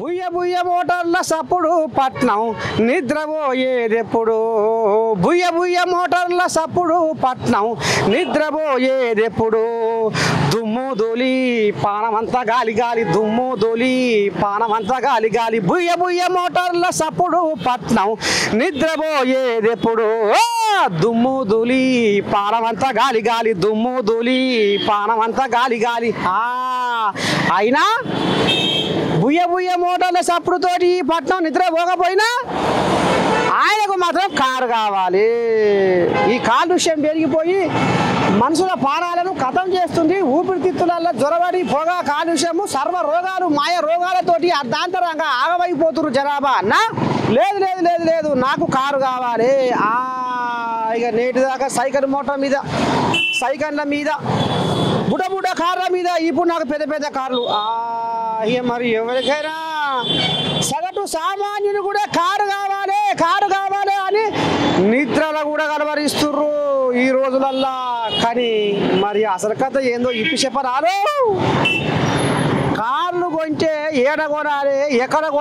బుయ్య బుయ్య మోటార్ల సప్పుడు పట్నం నిద్రపోయేదెప్పుడు బుయ్య బుయ్య మోటార్ల సప్పుడు పట్నం నిద్రపోయేదెప్పుడు దుమ్ము దొలి పానమంతా గాలి గాలి దుమ్ము దొలి పానమంతా గాలి గాలి బుయ్య బుయ్య మోటార్ల సప్పుడు పట్నం నిద్రపోయేదెప్పుడు దుమ్ము దొలి పానమంతా గాలి గాలి దుమ్ము దొలి పానమంతా గాలి గాలి అయినా బుయ్య బుయ్య మోటార్ల సప్పుడుతోటి ఈ పట్నం నిద్ర పోకపోయినా ఆయనకు మాత్రం కారు కావాలి. ఈ కాలుష్యం పెరిగిపోయి మనుషుల ప్రాణాలను ఖతం చేస్తుంది. ఊపిరితిత్తులలో జ్వరబడి పొగ కాలుష్యము సర్వ రోగాలు మాయ రోగాలతోటి అర్ధాంతరంగా ఆగమైపోతున్నారు జనాభా. అన్నా లేదు లేదు లేదు లేదు నాకు కారు కావాలి. ఇక నేటిదాకా సైకిల్ మోటార్ మీద సైకిళ్ళ మీద బుడ బుడ కార్ల మీద ఇప్పుడు నాకు పెద్ద పెద్ద కార్లు. మరి ఎవరికైనా సగటు సామాన్యుని కూడా కారు కావాలి కారు కావాలి అని నిద్రలో కూడా కలవరిస్తుర్రు ఈ రోజులల్లా. కానీ మరి అసలు కథ ఏందో ఇప్పి చెప్పరారు. కార్లు కొంటే ఏడ కొనాలి ఎక్కడ కొనాలి